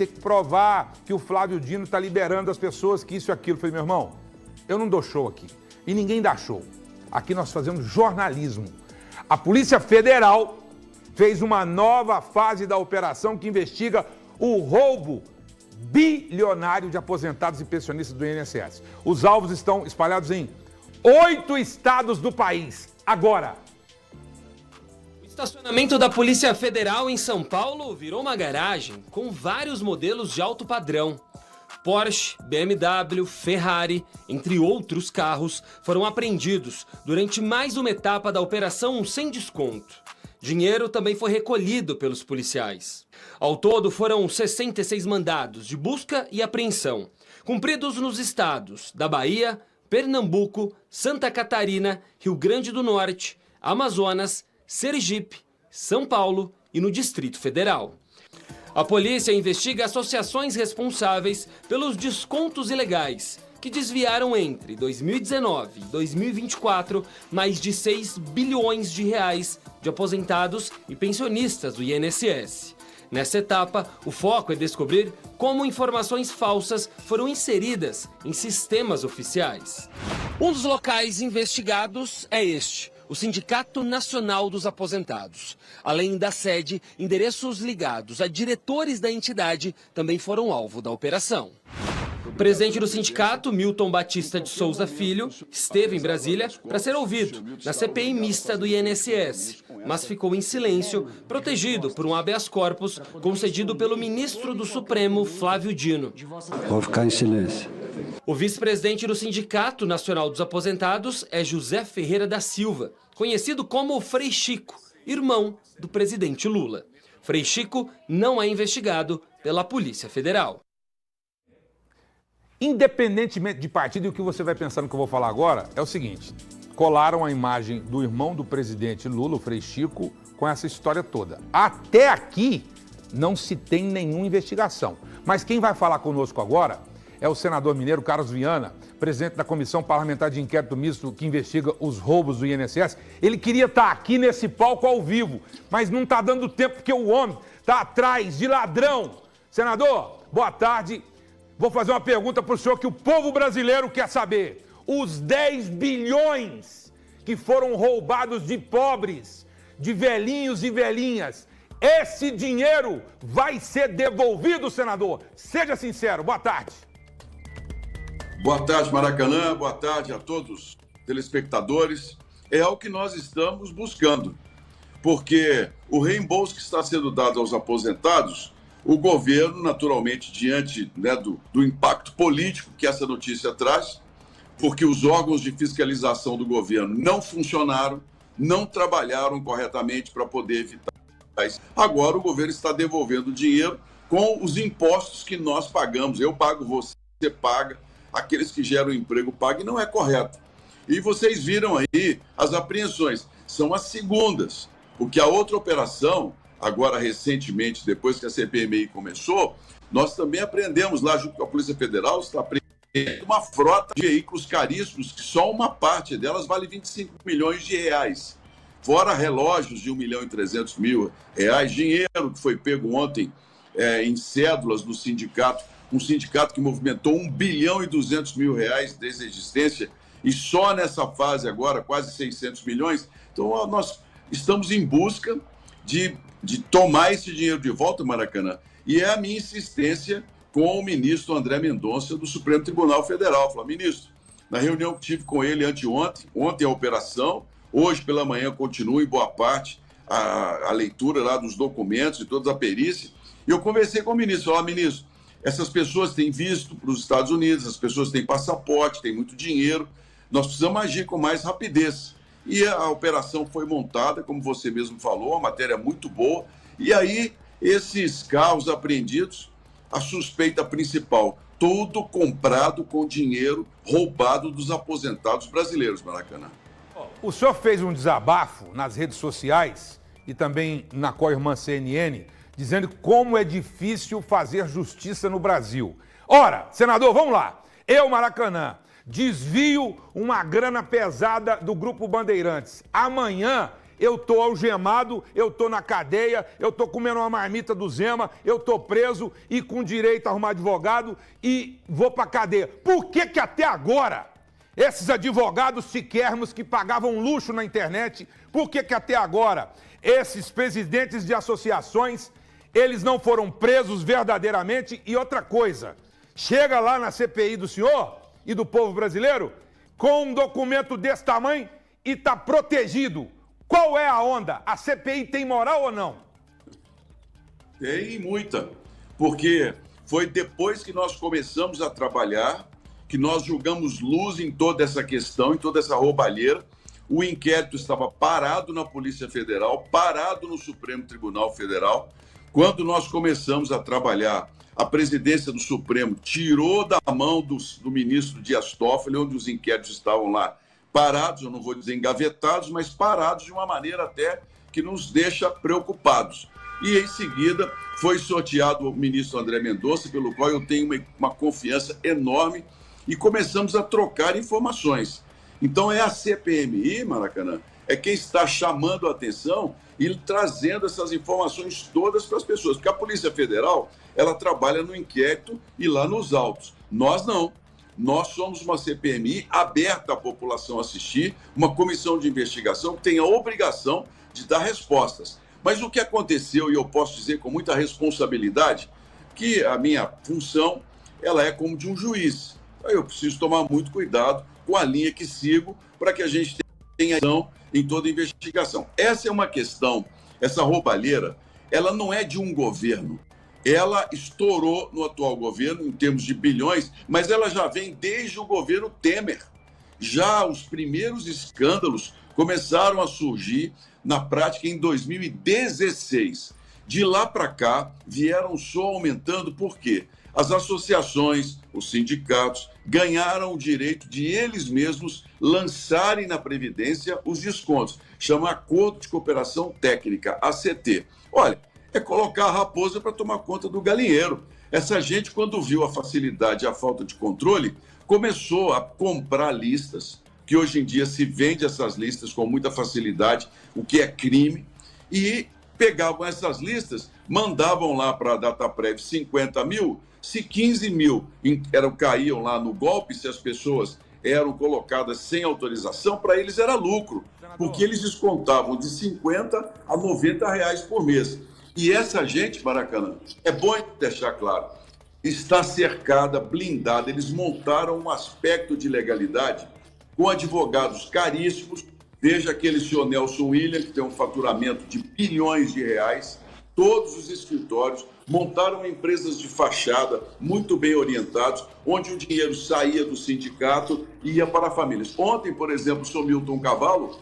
ter que provar que o Flávio Dino está liberando as pessoas, que isso e aquilo. Eu falei, meu irmão, eu não dou show aqui. E ninguém dá show. Aqui nós fazemos jornalismo. A Polícia Federal fez uma nova fase da operação que investiga o roubo bilionário de aposentados e pensionistas do INSS. Os alvos estão espalhados em 8 estados do país. Agora, o estacionamento da Polícia Federal em São Paulo virou uma garagem com vários modelos de alto padrão. Porsche, BMW, Ferrari, entre outros carros, foram apreendidos durante mais uma etapa da Operação Sem Desconto. Dinheiro também foi recolhido pelos policiais. Ao todo, foram 66 mandados de busca e apreensão, cumpridos nos estados da Bahia, Pernambuco, Santa Catarina, Rio Grande do Norte, Amazonas, Sergipe, São Paulo e no Distrito Federal. A polícia investiga associações responsáveis pelos descontos ilegais, que desviaram entre 2019 e 2024 mais de 6 bilhões de reais de aposentados e pensionistas do INSS. Nessa etapa, o foco é descobrir como informações falsas foram inseridas em sistemas oficiais. Um dos locais investigados é este, o Sindicato Nacional dos Aposentados. Além da sede, endereços ligados a diretores da entidade também foram alvo da operação. O presidente do sindicato, Milton Batista de Souza Filho, esteve em Brasília para ser ouvido na CPI mista do INSS, mas ficou em silêncio, protegido por um habeas corpus concedido pelo ministro do Supremo, Flávio Dino. Vou ficar em silêncio. O vice-presidente do Sindicato Nacional dos Aposentados é José Ferreira da Silva, conhecido como Frei Chico, irmão do presidente Lula. Frei Chico não é investigado pela Polícia Federal. Independentemente de partido, e o que você vai pensar no que eu vou falar agora, é o seguinte: colaram a imagem do irmão do presidente Lula, o Frei Chico, com essa história toda. Até aqui não se tem nenhuma investigação. Mas quem vai falar conosco agora é o senador mineiro Carlos Viana, presidente da Comissão Parlamentar de Inquérito Misto que investiga os roubos do INSS. Ele queria estar aqui nesse palco ao vivo, mas não está dando tempo porque o homem está atrás de ladrão. Senador, boa tarde. Vou fazer uma pergunta para o senhor que o povo brasileiro quer saber. Os 10 bilhões que foram roubados de pobres, de velhinhos e velhinhas, esse dinheiro vai ser devolvido, senador? Seja sincero. Boa tarde. Boa tarde, Maracanã. Boa tarde a todos os telespectadores. É o que nós estamos buscando, porque o reembolso que está sendo dado aos aposentados, o governo, naturalmente, diante, né, do impacto político que essa notícia traz, porque os órgãos de fiscalização do governo não funcionaram, não trabalharam corretamente para poder evitar isso. Agora o governo está devolvendo dinheiro com os impostos que nós pagamos. Eu pago, você paga, aqueles que geram emprego pagam, e não é correto. E vocês viram aí as apreensões, são as segundas, porque a outra operação, agora recentemente, depois que a CPMI começou, nós também apreendemos lá junto com a Polícia Federal, está apreendendo uma frota de veículos caríssimos, que só uma parte delas vale 25 milhões de reais. Fora relógios de 1.300.000 reais, dinheiro que foi pego ontem em cédulas do sindicato, um sindicato que movimentou 1.200.000 reais desde a existência, e só nessa fase agora, quase 600 milhões. Então, nós estamos em busca de tomar esse dinheiro de volta, Maracanã, e é a minha insistência com o ministro André Mendonça, do Supremo Tribunal Federal. Falei, ministro, na reunião que tive com ele anteontem, ontem a operação, hoje pela manhã continua em boa parte a leitura lá dos documentos e toda a perícia, e eu conversei com o ministro, falei, ministro, essas pessoas têm visto para os Estados Unidos, as pessoas têm passaporte, têm muito dinheiro, nós precisamos agir com mais rapidez. E a operação foi montada, como você mesmo falou, a matéria é muito boa. E aí, esses carros apreendidos, a suspeita principal, tudo comprado com dinheiro roubado dos aposentados brasileiros, Maracanã. O senhor fez um desabafo nas redes sociais e também na Coirmã CNN, dizendo como é difícil fazer justiça no Brasil. Ora, senador, vamos lá. Eu, Maracanã, desvio uma grana pesada do Grupo Bandeirantes. Amanhã eu tô algemado, eu tô na cadeia, eu tô comendo uma marmita do Zema, eu tô preso e com direito a arrumar advogado e vou pra cadeia. Por que até agora esses advogados chiquérrimos que pagavam luxo na internet, por que até agora esses presidentes de associações, eles não foram presos verdadeiramente? E outra coisa, chega lá na CPI do senhor e do povo brasileiro com um documento desse tamanho e tá protegido. Qual é a onda? A CPI tem moral ou não? Tem muita, porque foi depois que nós começamos a trabalhar que nós julgamos luz em toda essa questão, em toda essa roubalheira. O inquérito estava parado na Polícia Federal, parado no Supremo Tribunal Federal. Quando nós começamos a trabalhar, a presidência do Supremo tirou da mão do ministro Dias Toffoli, onde os inquéritos estavam lá parados, eu não vou dizer engavetados, mas parados de uma maneira até que nos deixa preocupados. E em seguida foi sorteado o ministro André Mendonça, pelo qual eu tenho uma confiança enorme, e começamos a trocar informações. Então é a CPMI, Maracanã, é quem está chamando a atenção e trazendo essas informações todas para as pessoas. Porque a Polícia Federal, ela trabalha no inquérito e lá nos autos. Nós não. Nós somos uma CPMI aberta à população assistir, uma comissão de investigação que tem a obrigação de dar respostas. Mas o que aconteceu, e eu posso dizer com muita responsabilidade, que a minha função, ela é como de um juiz. Eu preciso tomar muito cuidado com a linha que sigo para que a gente tenha ação em toda investigação. Essa é uma questão, essa roubalheira, ela não é de um governo. Ela estourou no atual governo em termos de bilhões, mas ela já vem desde o governo Temer. Já os primeiros escândalos começaram a surgir na prática em 2016. De lá para cá, vieram só aumentando, por quê? As associações, os sindicatos, ganharam o direito de eles mesmos lançarem na Previdência os descontos. Chama Acordo de Cooperação Técnica, ACT. Olha, é colocar a raposa para tomar conta do galinheiro. Essa gente, quando viu a facilidade e a falta de controle, começou a comprar listas, que hoje em dia se vende essas listas com muita facilidade, o que é crime, e pegavam essas listas, mandavam lá para a Dataprev 50 mil, se 15 mil caíam lá no golpe, se as pessoas eram colocadas sem autorização, para eles era lucro, porque eles descontavam de 50 a 90 reais por mês. E essa gente, Maracanã, é bom deixar claro, está cercada, blindada, eles montaram um aspecto de legalidade com advogados caríssimos. Veja aquele senhor Nelson William, que tem um faturamento de bilhões de reais, todos os escritórios montaram empresas de fachada muito bem orientados, onde o dinheiro saía do sindicato e ia para famílias. Ontem, por exemplo, o senhor Milton Cavallo,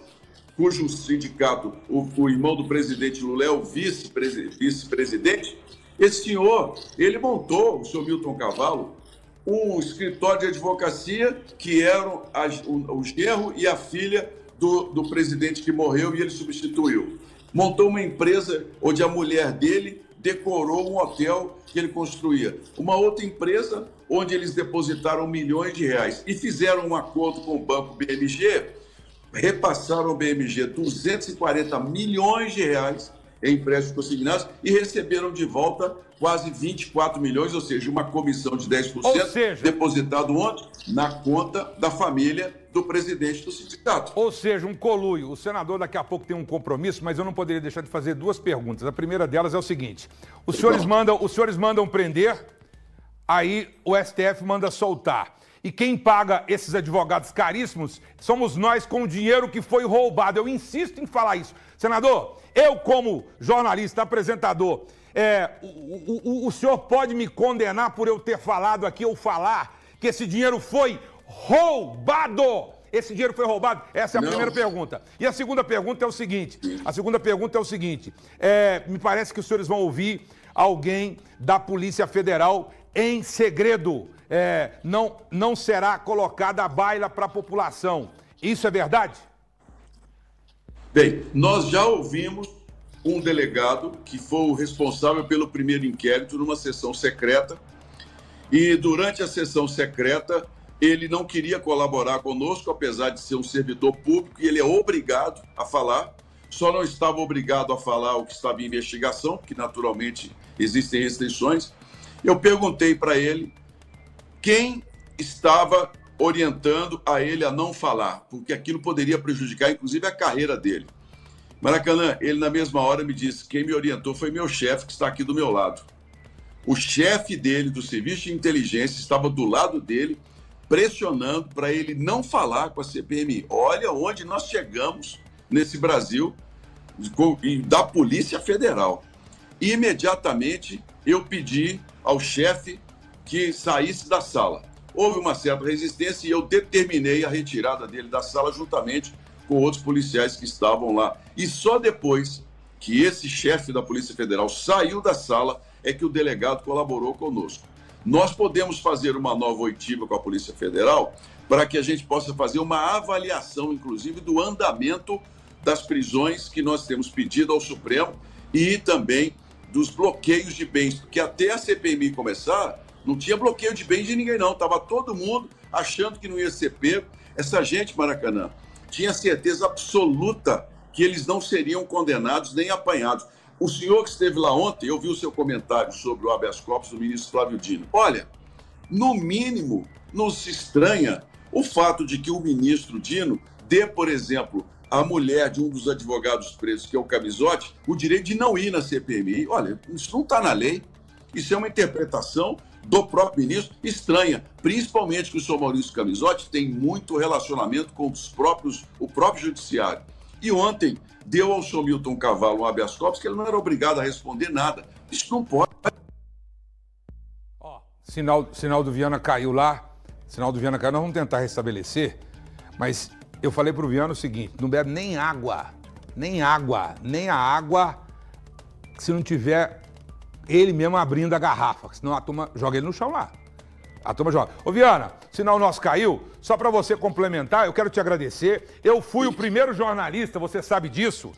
cujo sindicato, o irmão do presidente Lula é o vice-presidente, esse senhor, ele montou, o senhor Milton Cavallo, um escritório de advocacia que eram o genro e a filha do presidente que morreu e ele substituiu. Montou uma empresa onde a mulher dele decorou um hotel que ele construía. Uma outra empresa onde eles depositaram milhões de reais e fizeram um acordo com o Banco BMG, repassaram ao BMG 240 milhões de reais em empréstimos consignados e receberam de volta quase 24 milhões, ou seja, uma comissão de 10% depositado ontem na conta da família do presidente do sindicato. Ou seja, um conluio. O senador daqui a pouco tem um compromisso, mas eu não poderia deixar de fazer duas perguntas. A primeira delas é o seguinte: os senhores mandam prender, aí o STF manda soltar. E quem paga esses advogados caríssimos somos nós com o dinheiro que foi roubado. Eu insisto em falar isso. Senador, eu como jornalista, apresentador, o senhor pode me condenar por eu ter falado aqui ou falar que esse dinheiro foi roubado? Esse dinheiro foi roubado? Essa é a primeira pergunta. E a segunda pergunta é o seguinte. Me parece que os senhores vão ouvir alguém da Polícia Federal em segredo. Não será colocada a baila para a população. Isso é verdade? Bem, nós já ouvimos um delegado que foi o responsável pelo primeiro inquérito numa sessão secreta e durante a sessão secreta ele não queria colaborar conosco, apesar de ser um servidor público, e ele é obrigado a falar, só não estava obrigado a falar o que estava em investigação, porque naturalmente existem restrições. Eu perguntei para ele quem estava orientando a ele a não falar, porque aquilo poderia prejudicar, inclusive, a carreira dele. Maracanã, ele na mesma hora me disse, quem me orientou foi meu chefe, que está aqui do meu lado. O chefe dele, do serviço de inteligência, estava do lado dele, pressionando para ele não falar com a CPMI. Olha onde nós chegamos nesse Brasil, da Polícia Federal. E, imediatamente, eu pedi ao chefe que saísse da sala. Houve uma certa resistência e eu determinei a retirada dele da sala juntamente com outros policiais que estavam lá. E só depois que esse chefe da Polícia Federal saiu da sala é que o delegado colaborou conosco. Nós podemos fazer uma nova oitiva com a Polícia Federal para que a gente possa fazer uma avaliação, inclusive, do andamento das prisões que nós temos pedido ao Supremo e também dos bloqueios de bens, porque até a CPMI começar, não tinha bloqueio de bens de ninguém, não. Estava todo mundo achando que não ia ser pego. Essa gente, Maracanã, tinha certeza absoluta que eles não seriam condenados nem apanhados. O senhor que esteve lá ontem, eu vi o seu comentário sobre o habeas corpus do ministro Flávio Dino. Olha, no mínimo, nos estranha o fato de que o ministro Dino dê, por exemplo, à mulher de um dos advogados presos, que é o Camizotti, o direito de não ir na CPMI. Olha, isso não está na lei. Isso é uma interpretação do próprio ministro estranha, principalmente que o senhor Maurício Camizotti tem muito relacionamento com o próprio judiciário. E ontem deu ao senhor Milton Cavallo um habeas corpus que ele não era obrigado a responder nada. Isso não pode. Ó, sinal do Viana caiu lá. Sinal do Viana caiu. Nós vamos tentar restabelecer, mas eu falei pro Viana o seguinte, não bebe nem água, nem a água, se não tiver ele mesmo abrindo a garrafa, senão a turma joga ele no chão lá. A turma joga. Ô Viana, sinal nosso caiu, só para você complementar, eu quero te agradecer. Eu fui o primeiro jornalista, você sabe disso.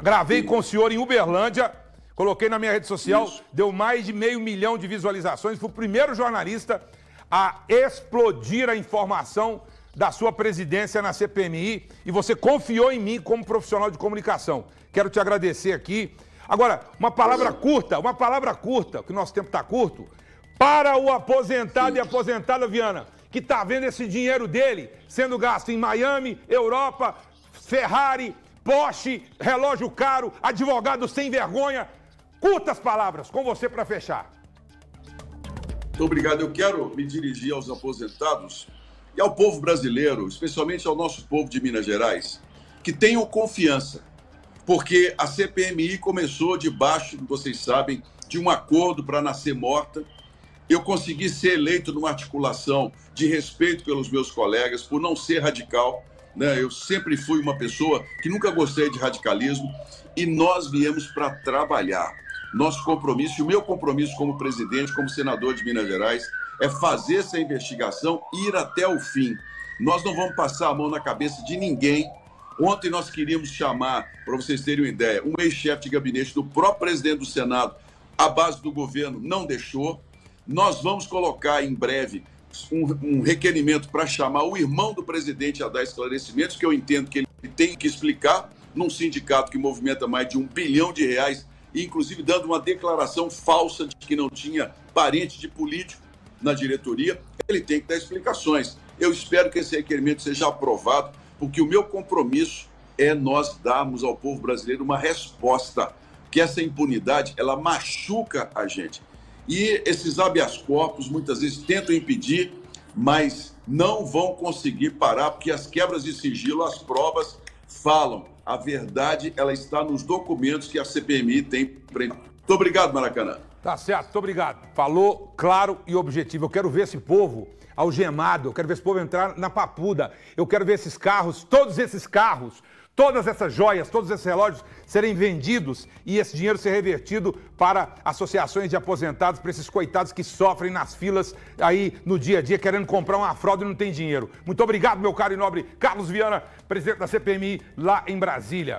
Gravei com o senhor em Uberlândia, coloquei na minha rede social, deu mais de 500 mil de visualizações. Fui o primeiro jornalista a explodir a informação da sua presidência na CPMI e você confiou em mim como profissional de comunicação. Quero te agradecer aqui. Agora, uma palavra curta, que o nosso tempo está curto, para o aposentado e aposentada, Viana, que está vendo esse dinheiro dele sendo gasto em Miami, Europa, Ferrari, Porsche, relógio caro, advogado sem vergonha. Curtas palavras, com você para fechar. Muito obrigado. Eu quero me dirigir aos aposentados e ao povo brasileiro, especialmente ao nosso povo de Minas Gerais, que tenham confiança. Porque a CPMI começou debaixo, vocês sabem, de um acordo para nascer morta. Eu consegui ser eleito numa articulação de respeito pelos meus colegas, por não ser radical, né? Eu sempre fui uma pessoa que nunca gostei de radicalismo e nós viemos para trabalhar. Nosso compromisso, e o meu compromisso como presidente, como senador de Minas Gerais, é fazer essa investigação e ir até o fim. Nós não vamos passar a mão na cabeça de ninguém. Ontem nós queríamos chamar, para vocês terem uma ideia, um ex-chefe de gabinete do próprio presidente do Senado, a base do governo não deixou. Nós vamos colocar em breve um requerimento para chamar o irmão do presidente a dar esclarecimentos, que eu entendo que ele tem que explicar num sindicato que movimenta mais de R$1 bilhão, inclusive dando uma declaração falsa de que não tinha parente de político na diretoria. Ele tem que dar explicações. Eu espero que esse requerimento seja aprovado, porque o meu compromisso é nós darmos ao povo brasileiro uma resposta, que essa impunidade, ela machuca a gente. E esses habeas corpus, muitas vezes, tentam impedir, mas não vão conseguir parar, porque as quebras de sigilo, as provas falam. A verdade, ela está nos documentos que a CPMI tem. Muito obrigado, Maracanã. Tá certo, muito obrigado. Falou claro e objetivo. Eu quero ver esse povo algemado, eu quero ver esse povo entrar na papuda, eu quero ver esses carros, todos esses carros, todas essas joias, todos esses relógios serem vendidos e esse dinheiro ser revertido para associações de aposentados, para esses coitados que sofrem nas filas aí no dia a dia, querendo comprar uma fralda e não tem dinheiro. Muito obrigado, meu caro e nobre Carlos Viana, presidente da CPMI lá em Brasília.